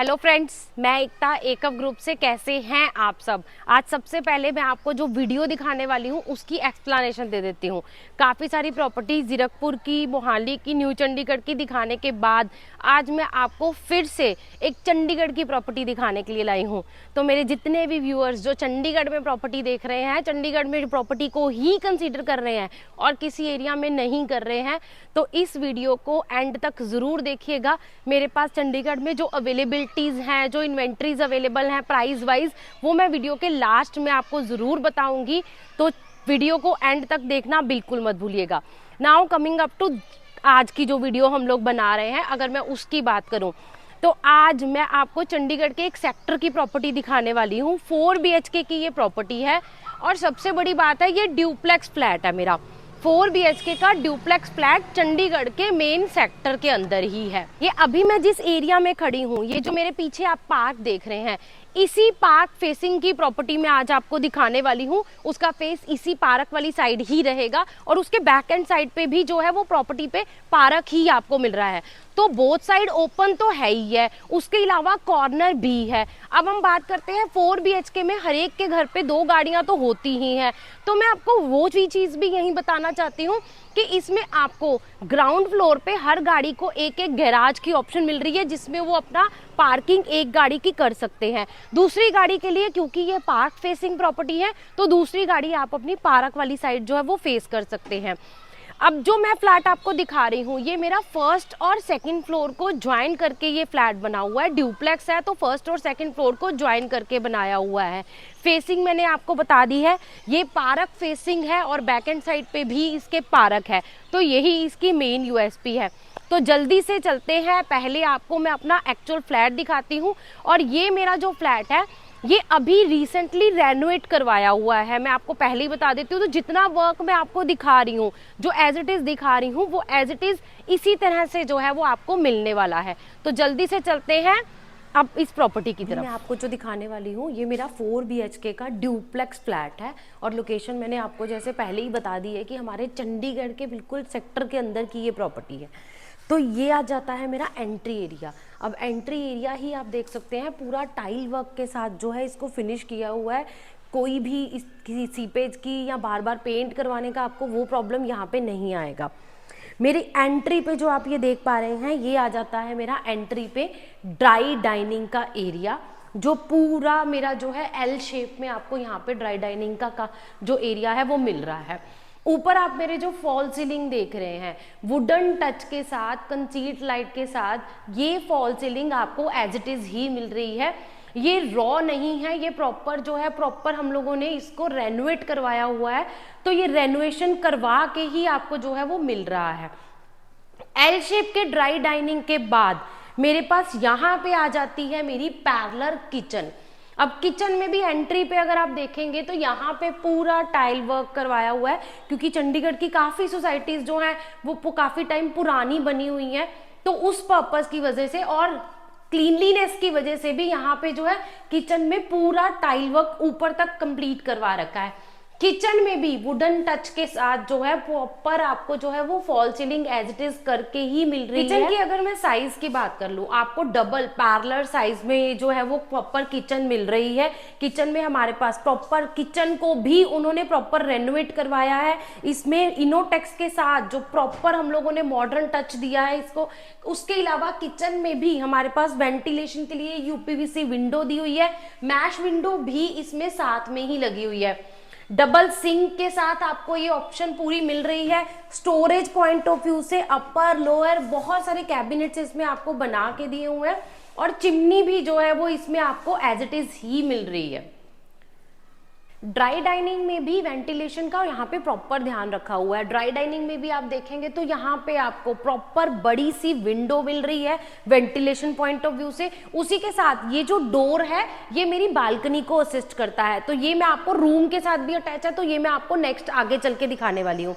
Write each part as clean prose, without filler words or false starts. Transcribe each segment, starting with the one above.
Hello friends, मैं एकता एकअप group से। कैसे हैं आप सब। आज सबसे पहले मैं आपको जो वीडियो दिखाने वाली हूँ उसकी एक्सप्लेनेशन दे देती हूँ। काफ़ी सारी प्रॉपर्टी जीरकपुर की, मोहाली की, न्यू चंडीगढ़ की दिखाने के बाद आज मैं आपको फिर से एक चंडीगढ़ की प्रॉपर्टी दिखाने के लिए लाई हूँ। तो मेरे जितने भी व्यूअर्स जो चंडीगढ़ में प्रॉपर्टी देख रहे हैं, चंडीगढ़ में प्रॉपर्टी को ही कंसीडर कर रहे हैं और किसी एरिया में नहीं कर रहे हैं, तो इस वीडियो को एंड तक ज़रूर देखिएगा। मेरे पास चंडीगढ़ में जो अवेलेबिलिटीज़ हैं, जो इन्वेंट्रीज अवेलेबल हैं प्राइस वाइज, वो मैं वीडियो के लास्ट में आपको ज़रूर बताऊंगी। तो वीडियो को एंड तक देखना बिल्कुल मत भूलिएगा। नाउ कमिंग अप टू आज की जो वीडियो हम लोग बना रहे हैं, अगर मैं उसकी बात करूं तो आज मैं आपको चंडीगढ़ के एक सेक्टर की प्रॉपर्टी दिखाने वाली हूँ। 4 BHK की ये प्रॉपर्टी है और सबसे बड़ी बात है ये ड्यूप्लेक्स फ्लैट है। मेरा 4 BHK का ड्यूप्लेक्स फ्लैट चंडीगढ़ के मेन सेक्टर के अंदर ही है। ये अभी मैं जिस एरिया में खड़ी हूँ, ये जो मेरे पीछे आप पार्क देख रहे हैं, इसी पार्क फेसिंग की प्रॉपर्टी में आज आपको दिखाने वाली हूँ। उसका फेस इसी पार्क वाली साइड ही रहेगा और उसके बैक एंड साइड पे भी जो है वो प्रॉपर्टी पे पार्क ही आपको मिल रहा है। तो बोथ साइड ओपन तो है ही है, उसके अलावा कॉर्नर भी है। अब हम बात करते हैं 4 BHK में हर एक के घर पे 2 गाड़ियां तो होती ही हैं। तो मैं आपको वो चीज़ भी यही बताना चाहती हूँ कि इसमें आपको ग्राउंड फ्लोर पे हर गाड़ी को एक एक गैराज की ऑप्शन मिल रही है, जिसमें वो अपना पार्किंग एक गाड़ी की कर सकते हैं। दूसरी गाड़ी के लिए, क्योंकि ये पार्क फेसिंग प्रॉपर्टी है, तो दूसरी गाड़ी आप अपनी पार्क वाली साइड जो है वो फेस कर सकते हैं। अब जो मैं फ्लैट आपको दिखा रही हूँ, ये मेरा फर्स्ट और सेकंड फ्लोर को ज्वाइन करके ये फ्लैट बना हुआ है। ड्यूप्लेक्स है तो फर्स्ट और सेकंड फ्लोर को ज्वाइन करके बनाया हुआ है। फेसिंग मैंने आपको बता दी है, ये पार्क फेसिंग है और बैक एंड साइड पे भी इसके पार्क है। तो यही इसकी मेन USP है। तो जल्दी से चलते हैं, पहले आपको मैं अपना एक्चुअल फ्लैट दिखाती हूँ। और ये मेरा जो फ्लैट है ये अभी रिसेंटली रेनोवेट करवाया हुआ है। मैं आपको पहले ही बता देती हूँ। तो जितना वर्क मैं आपको दिखा रही हूँ, जो एज इट इज़ दिखा रही हूँ, वो एज इट इज़ इसी तरह से जो है वो आपको मिलने वाला है। तो जल्दी से चलते हैं अब इस प्रॉपर्टी की तरफ। मैं आपको जो दिखाने वाली हूँ, ये मेरा 4 BHK का ड्यूप्लेक्स फ्लैट है और लोकेशन मैंने आपको जैसे पहले ही बता दी है कि हमारे चंडीगढ़ के बिल्कुल सेक्टर के अंदर की ये प्रॉपर्टी है। तो ये आ जाता है मेरा एंट्री एरिया। अब एंट्री एरिया ही आप देख सकते हैं, पूरा टाइल वर्क के साथ जो है इसको फिनिश किया हुआ है। कोई भी इस किसी सीपेज की या बार बार पेंट करवाने का आपको वो प्रॉब्लम यहाँ पे नहीं आएगा। मेरी एंट्री पे जो आप ये देख पा रहे हैं, ये आ जाता है मेरा एंट्री पे ड्राई डाइनिंग का एरिया, जो पूरा मेरा जो है L शेप में आपको यहाँ पे ड्राई डाइनिंग का जो एरिया है वो मिल रहा है। ऊपर आप मेरे जो फॉल सीलिंग देख रहे हैं, वुडन टच के साथ, कंक्रीट लाइट के साथ, ये फॉल सीलिंग आपको एज इट इज ही मिल रही है। ये रॉ नहीं है, ये प्रॉपर जो है प्रॉपर हम लोगों ने इसको रेनोवेट करवाया हुआ है। तो ये रेनोवेशन करवा के ही आपको जो है वो मिल रहा है। L शेप के ड्राई डाइनिंग के बाद मेरे पास यहाँ पे आ जाती है मेरी पैरेलल किचन। अब किचन में भी एंट्री पे अगर आप देखेंगे तो यहाँ पे पूरा टाइल वर्क करवाया हुआ है, क्योंकि चंडीगढ़ की काफ़ी सोसाइटीज़ जो हैं वो काफ़ी टाइम पुरानी बनी हुई हैं। तो उस पर्पज़ की वजह से और क्लीनलीनेस की वजह से भी यहाँ पे जो है किचन में पूरा टाइल वर्क ऊपर तक कंप्लीट करवा रखा है। किचन में भी वुडन टच के साथ जो है प्रॉपर आपको जो है वो fall ceiling as it is करके ही मिल रही है। किचन की अगर मैं साइज की बात कर लूँ, आपको डबल पैरेलल साइज में जो है वो प्रॉपर किचन मिल रही है। किचन में हमारे पास प्रॉपर किचन को भी उन्होंने प्रॉपर रेनोवेट करवाया है। इसमें इनोटेक्स के साथ जो प्रॉपर हम लोगों ने मॉडर्न टच दिया है इसको। उसके अलावा किचन में भी हमारे पास वेंटिलेशन के लिए UPVC विंडो दी हुई है। मैश विंडो भी इसमें साथ में ही लगी हुई है। डबल सिंक के साथ आपको ये ऑप्शन पूरी मिल रही है। स्टोरेज पॉइंट ऑफ व्यू से अपर लोअर बहुत सारे कैबिनेट्स इसमें आपको बना के दिए हुए हैं और चिमनी भी जो है वो इसमें आपको एज इट इज ही मिल रही है। ड्राई डाइनिंग में भी वेंटिलेशन का यहाँ पे प्रॉपर ध्यान रखा हुआ है। ड्राई डाइनिंग में भी आप देखेंगे तो यहाँ पे आपको प्रॉपर बड़ी सी विंडो मिल रही है वेंटिलेशन पॉइंट ऑफ व्यू से। उसी के साथ ये जो डोर है ये मेरी बालकनी को असिस्ट करता है। तो ये मैं आपको रूम के साथ भी अटैच है, तो ये मैं आपको नेक्स्ट आगे चल के दिखाने वाली हूँ।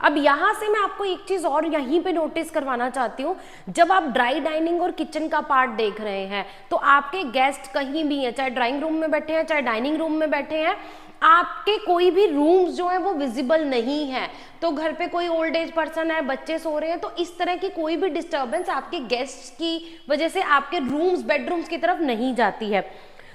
अब यहाँ से मैं आपको एक चीज़ और यहीं पे नोटिस करवाना चाहती हूँ। जब आप ड्राई डाइनिंग और किचन का पार्ट देख रहे हैं तो आपके गेस्ट कहीं भी हैं, चाहे ड्राइंग रूम में बैठे हैं चाहे डाइनिंग रूम में बैठे हैं, आपके कोई भी रूम्स जो है वो विजिबल नहीं है, तो घर पे कोई ओल्ड एज पर्सन है, बच्चे सो रहे हैं, तो इस तरह की कोई भी डिस्टर्बेंस आपके गेस्ट्स की वजह से आपके रूम्स बेडरूम्स की तरफ नहीं जाती है।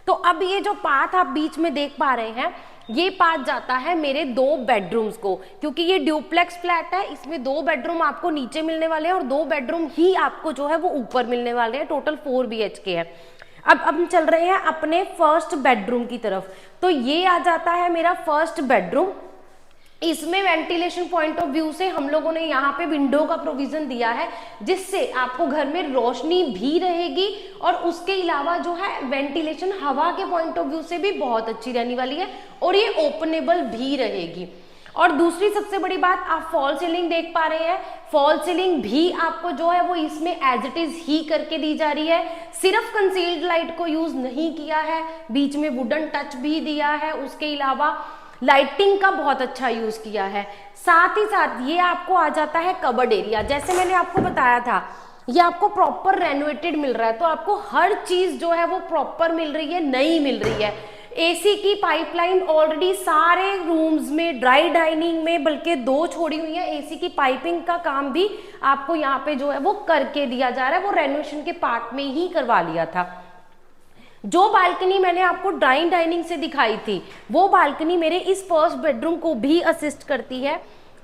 तो अब ये जो पाथ आप बीच में देख पा रहे हैं, ये पाथ जाता है मेरे 2 बेडरूम्स को, क्योंकि ये ड्यूप्लेक्स फ्लैट है, इसमें 2 बेडरूम आपको नीचे मिलने वाले हैं और 2 बेडरूम ही आपको जो है वो ऊपर मिलने वाले हैं। टोटल 4 BHK है। अब हम चल रहे हैं अपने फर्स्ट बेडरूम की तरफ। तो ये आ जाता है मेरा फर्स्ट बेडरूम। इसमें वेंटिलेशन पॉइंट ऑफ व्यू से हम लोगों ने यहाँ पे विंडो का प्रोविजन दिया है, जिससे आपको घर में रोशनी भी रहेगी और उसके अलावा जो है वेंटिलेशन हवा के पॉइंट ऑफ व्यू से भी बहुत अच्छी रहने वाली है और ये ओपनेबल भी रहेगी। और दूसरी सबसे बड़ी बात, आप फॉल सीलिंग देख पा रहे हैं, फॉल सीलिंग भी आपको जो है वो इसमें एज इट इज ही करके दी जा रही है। सिर्फ कंसील्ड लाइट को यूज नहीं किया है, बीच में वुडन टच भी दिया है, उसके अलावा लाइटिंग का बहुत अच्छा यूज किया है। साथ ही साथ ये आपको आ जाता है कबर्ड एरिया। जैसे मैंने आपको बताया था, ये आपको प्रॉपर रेनोवेटेड मिल रहा है, तो आपको हर चीज जो है वो प्रॉपर मिल रही है, नई मिल रही है। एसी की पाइपलाइन ऑलरेडी सारे रूम्स में, ड्राई डाइनिंग में बल्कि 2 छोड़ी हुई है। एसी की पाइपिंग का काम भी आपको यहाँ पे जो है वो करके दिया जा रहा है, वो रेनोवेशन के पार्ट में ही करवा लिया था। जो बालकनी मैंने आपको ड्राई डाइनिंग से दिखाई थी, वो बालकनी मेरे इस फर्स्ट बेडरूम को भी असिस्ट करती है।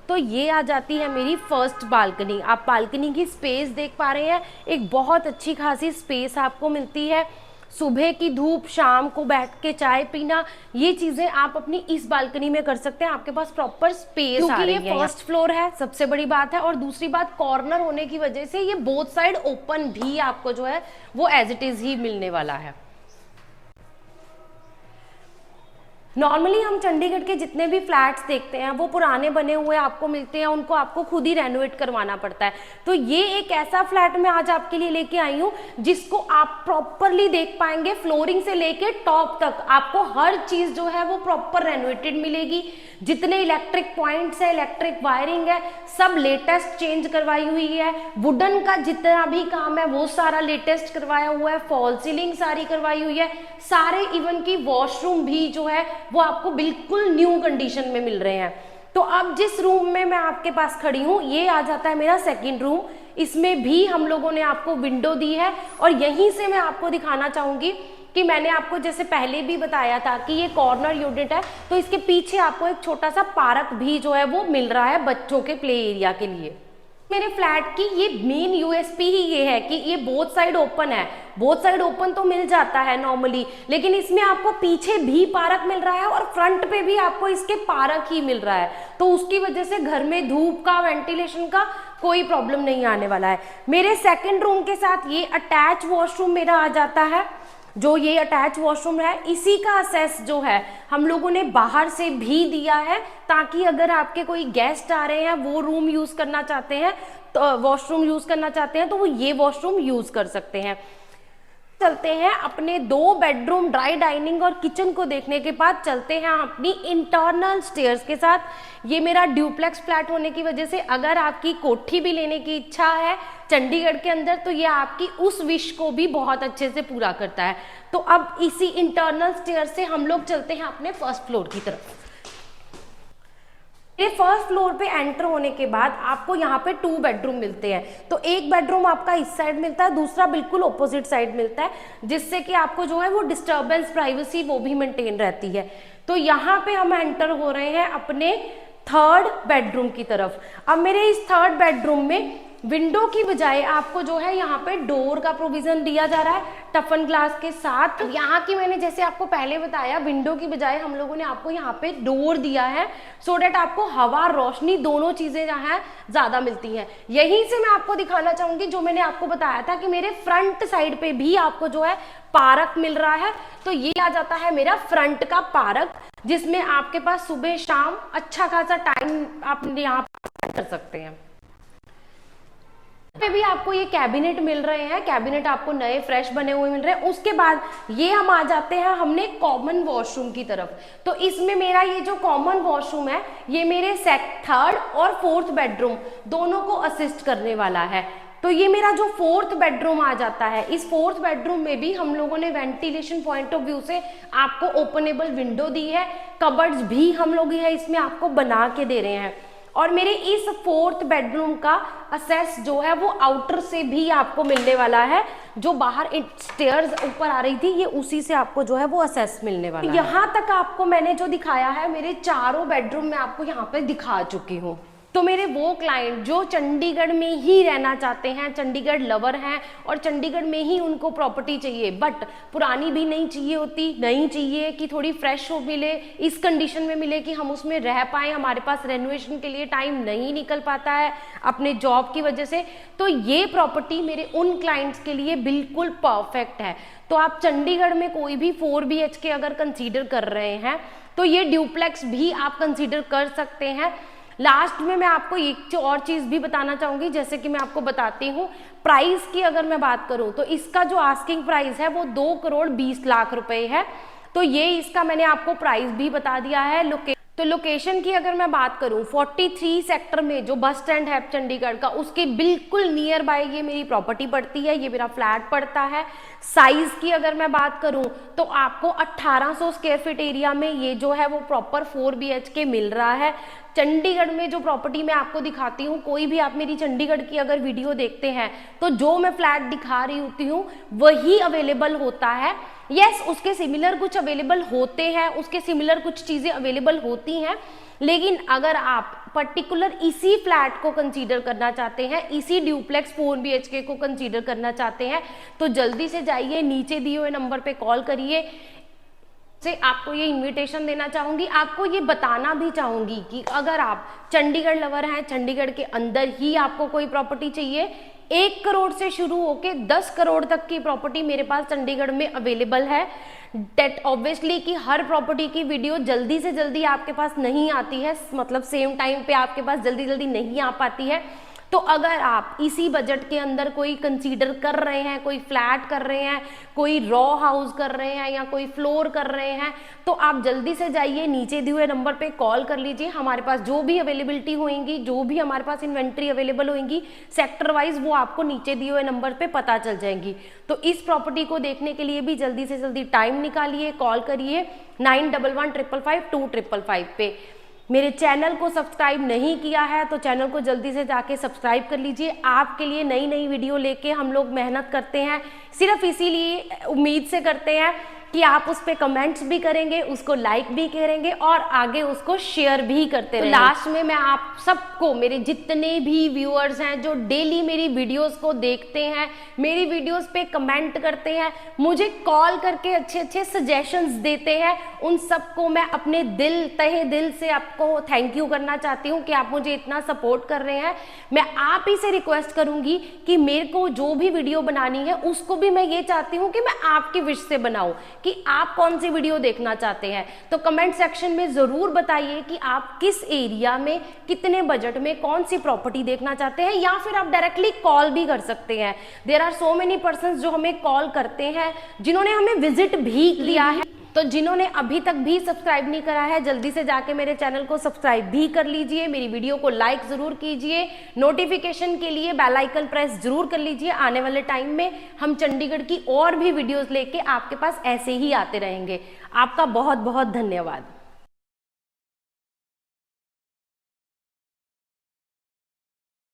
तो ये आ जाती है मेरी फर्स्ट बालकनी। आप बालकनी की स्पेस देख पा रहे हैं, एक बहुत अच्छी खासी स्पेस आपको मिलती है। सुबह की धूप, शाम को बैठ के चाय पीना, ये चीजें आप अपनी इस बालकनी में कर सकते हैं। आपके पास प्रॉपर स्पेस आ रही है। ये फर्स्ट फ्लोर है, सबसे बड़ी बात है। और दूसरी बात, कॉर्नर होने की वजह से ये बोथ साइड ओपन भी आपको जो है वो एज इट इज ही मिलने वाला है। नॉर्मली हम चंडीगढ़ के जितने भी फ्लैट्स देखते हैं वो पुराने बने हुए आपको मिलते हैं, उनको आपको खुद ही रेनोवेट करवाना पड़ता है। तो ये एक ऐसा फ्लैट मैं आज आपके लिए लेके आई हूँ जिसको आप प्रॉपरली देख पाएंगे, फ्लोरिंग से लेके टॉप तक आपको हर चीज जो है वो प्रॉपर रेनोवेटेड मिलेगी। जितने इलेक्ट्रिक पॉइंट्स है, इलेक्ट्रिक वायरिंग है, सब लेटेस्ट चेंज करवाई हुई है। वुडन का जितना भी काम है वो सारा लेटेस्ट करवाया हुआ है। फॉल सीलिंग सारी करवाई हुई है, सारे इवन की वॉशरूम भी जो है वो आपको बिल्कुल न्यू कंडीशन में मिल रहे हैं। तो अब जिस रूम में मैं आपके पास खड़ी हूँ, ये आ जाता है मेरा सेकंड रूम। इसमें भी हम लोगों ने आपको विंडो दी है और यहीं से मैं आपको दिखाना चाहूंगी कि मैंने आपको जैसे पहले भी बताया था कि ये कॉर्नर यूनिट है, तो इसके पीछे आपको एक छोटा सा पार्क भी जो है वो मिल रहा है बच्चों के प्ले एरिया के लिए। मेरे फ्लैट की ये मेन यूएसपी ही ये है कि ये बोथ साइड ओपन है। बोथ साइड ओपन तो मिल जाता है नॉर्मली, लेकिन इसमें आपको पीछे भी पार्क मिल रहा है और फ्रंट पे भी आपको इसके पार्क ही मिल रहा है। तो उसकी वजह से घर में धूप का, वेंटिलेशन का कोई प्रॉब्लम नहीं आने वाला है। मेरे सेकंड रूम के साथ ये अटैच वॉशरूम मेरा आ जाता है। जो ये अटैच वॉशरूम है, इसी का असेस जो है हम लोगों ने बाहर से भी दिया है, ताकि अगर आपके कोई गेस्ट आ रहे हैं, वो रूम यूज करना चाहते हैं, तो वॉशरूम यूज करना चाहते हैं, तो वो ये वॉशरूम यूज कर सकते हैं। चलते हैं अपने 2 बेडरूम, ड्राई डाइनिंग और किचन को देखने के बाद चलते हैं अपनी इंटरनल स्टेयर्स के साथ। ये मेरा ड्यूप्लेक्स फ्लैट होने की वजह से अगर आपकी कोठी भी लेने की इच्छा है चंडीगढ़ के अंदर, तो ये आपकी उस विश को भी बहुत अच्छे से पूरा करता है। तो अब इसी इंटरनल स्टेयर से हम लोग चलते हैं अपने फर्स्ट फ्लोर की तरफ। ये फर्स्ट फ्लोर पे एंटर होने के बाद आपको यहाँ पे 2 बेडरूम मिलते हैं। तो एक बेडरूम आपका इस साइड मिलता है, दूसरा बिल्कुल ऑपोजिट साइड मिलता है, जिससे कि आपको जो है वो डिस्टर्बेंस, प्राइवेसी वो भी मेंटेन रहती है। तो यहाँ पे हम एंटर हो रहे हैं अपने थर्ड बेडरूम की तरफ। अब मेरे इस थर्ड बेडरूम में विंडो की बजाय आपको जो है यहाँ पे डोर का प्रोविजन दिया जा रहा है टफन ग्लास के साथ। यहाँ की मैंने जैसे आपको पहले बताया, विंडो की बजाय हम लोगों ने आपको यहाँ पे डोर दिया है, सो डेट आपको हवा, रोशनी दोनों चीजें जहाँ है ज्यादा मिलती हैं। यहीं से मैं आपको दिखाना चाहूंगी जो मैंने आपको बताया था कि मेरे फ्रंट साइड पे भी आपको जो है पार्क मिल रहा है। तो ये आ जाता है मेरा फ्रंट का पार्क, जिसमें आपके पास सुबह शाम अच्छा खासा टाइम आप यहाँ कर सकते हैं। पे भी आपको ये कैबिनेट मिल रहे हैं, कैबिनेट आपको नए फ्रेश बने हुए मिल रहे हैं। उसके बाद ये हम आ जाते हैं हमने कॉमन वॉशरूम की तरफ। तो इसमें मेरा ये जो कॉमन वॉशरूम है, ये मेरे थर्ड और फोर्थ बेडरूम दोनों को असिस्ट करने वाला है। तो ये मेरा जो 4th बेडरूम आ जाता है, इस 4th बेडरूम में भी हम लोगों ने वेंटिलेशन पॉइंट ऑफ व्यू से आपको ओपनेबल विंडो दी है, कबर्ड्स भी हम लोग है इसमें आपको बना के दे रहे हैं। और मेरे इस 4th बेडरूम का असेस जो है वो आउटर से भी आपको मिलने वाला है, जो बाहर स्टेयर्स ऊपर आ रही थी ये उसी से आपको जो है वो असेस मिलने वाला है। यहाँ तक आपको मैंने जो दिखाया है मेरे चारों बेडरूम में आपको यहाँ पे दिखा चुकी हूँ। तो मेरे वो क्लाइंट जो चंडीगढ़ में ही रहना चाहते हैं, चंडीगढ़ लवर हैं और चंडीगढ़ में ही उनको प्रॉपर्टी चाहिए, बट पुरानी भी नहीं चाहिए होती, नहीं चाहिए कि थोड़ी फ्रेश हो मिले, इस कंडीशन में मिले कि हम उसमें रह पाए, हमारे पास रेनोवेशन के लिए टाइम नहीं निकल पाता है अपने जॉब की वजह से, तो ये प्रॉपर्टी मेरे उन क्लाइंट्स के लिए बिल्कुल परफेक्ट है। तो आप चंडीगढ़ में कोई भी 4 BHK अगर कंसीडर कर रहे हैं तो ये ड्यूप्लेक्स भी आप कंसीडर कर सकते हैं। लास्ट में मैं आपको एक और चीज भी बताना चाहूंगी, जैसे कि मैं आपको बताती हूँ प्राइस की अगर मैं बात करूं तो इसका जो आस्किंग प्राइस है वो 2,20,00,000 रुपए है। तो ये इसका मैंने आपको प्राइस भी बता दिया है। तो लोकेशन की अगर मैं बात करूं 43 सेक्टर में जो बस स्टैंड है चंडीगढ़ का उसके बिल्कुल नियर बाय ये मेरी प्रॉपर्टी पड़ती है, ये मेरा फ्लैट पड़ता है। साइज की अगर मैं बात करूं तो आपको 1800 स्क्वायर फीट एरिया में ये जो है वो प्रॉपर 4 BHK मिल रहा है। चंडीगढ़ में जो प्रॉपर्टी मैं आपको दिखाती हूँ, कोई भी आप मेरी चंडीगढ़ की अगर वीडियो देखते हैं तो जो मैं फ्लैट दिखा रही होती हूँ वही अवेलेबल होता है। यस, उसके सिमिलर कुछ अवेलेबल होते हैं, उसके सिमिलर कुछ चीजें अवेलेबल होती हैं, लेकिन अगर आप पर्टिकुलर इसी फ्लैट को कंसीडर करना चाहते हैं, इसी ड्यूप्लेक्स 4 BHK को कंसीडर करना चाहते हैं तो जल्दी से जाइए, नीचे दिए हुए नंबर पे कॉल करिए। से आपको ये इनविटेशन देना चाहूंगी, आपको ये बताना भी चाहूंगी कि अगर आप चंडीगढ़ लवर हैं, चंडीगढ़ के अंदर ही आपको कोई प्रॉपर्टी चाहिए, 1 करोड़ से शुरू होके 10 करोड़ तक की प्रॉपर्टी मेरे पास चंडीगढ़ में अवेलेबल है। डेट ऑब्वियसली कि हर प्रॉपर्टी की वीडियो जल्दी से जल्दी आपके पास नहीं आती है, मतलब सेम टाइम पे आपके पास जल्दी जल्दी नहीं आ पाती है। तो अगर आप इसी बजट के अंदर कोई कंसीडर कर रहे हैं, कोई फ्लैट कर रहे हैं, कोई रॉ हाउस कर रहे हैं या कोई फ्लोर कर रहे हैं, तो आप जल्दी से जाइए, नीचे दिए हुए नंबर पे कॉल कर लीजिए। हमारे पास जो भी अवेलेबिलिटी होगी, जो भी हमारे पास इन्वेंट्री अवेलेबल होगी सेक्टर वाइज, वो आपको नीचे दिए हुए नंबर पे पता चल जाएंगी। तो इस प्रॉपर्टी को देखने के लिए भी जल्दी से जल्दी टाइम निकालिए, कॉल करिए 91155255 पे। मेरे चैनल को सब्सक्राइब नहीं किया है तो चैनल को जल्दी से जाके सब्सक्राइब कर लीजिए। आपके लिए नई नई वीडियो लेके हम लोग मेहनत करते हैं, सिर्फ इसीलिए उम्मीद से करते हैं कि आप उस पर कमेंट्स भी करेंगे, उसको लाइक भी करेंगे और आगे उसको शेयर भी करते रहेंगे। लास्ट में मैं आप सबको, मेरे जितने भी व्यूअर्स हैं जो डेली मेरी वीडियोस को देखते हैं, मेरी वीडियोस पे कमेंट करते हैं, मुझे कॉल करके अच्छे अच्छे सजेशंस देते हैं, उन सबको मैं अपने दिल, तहे दिल से आपको थैंक यू करना चाहती हूँ कि आप मुझे इतना सपोर्ट कर रहे हैं। मैं आप ही से रिक्वेस्ट करूंगी कि मेरे को जो भी वीडियो बनानी है उसको भी मैं ये चाहती हूँ कि मैं आपकी विश से बनाऊं कि आप कौन सी वीडियो देखना चाहते हैं। तो कमेंट सेक्शन में जरूर बताइए कि आप किस एरिया में, कितने बजट में कौन सी प्रॉपर्टी देखना चाहते हैं, या फिर आप डायरेक्टली कॉल भी कर सकते हैं। There are so many persons जो हमें कॉल करते हैं, जिन्होंने हमें विजिट भी किया है। तो जिन्होंने अभी तक भी सब्सक्राइब नहीं करा है, जल्दी से जाके मेरे चैनल को सब्सक्राइब भी कर लीजिए, मेरी वीडियो को लाइक जरूर कीजिए, नोटिफिकेशन के लिए बेल आइकन प्रेस जरूर कर लीजिए। आने वाले टाइम में हम चंडीगढ़ की और भी वीडियोस लेके आपके पास ऐसे ही आते रहेंगे। आपका बहुत बहुत धन्यवाद।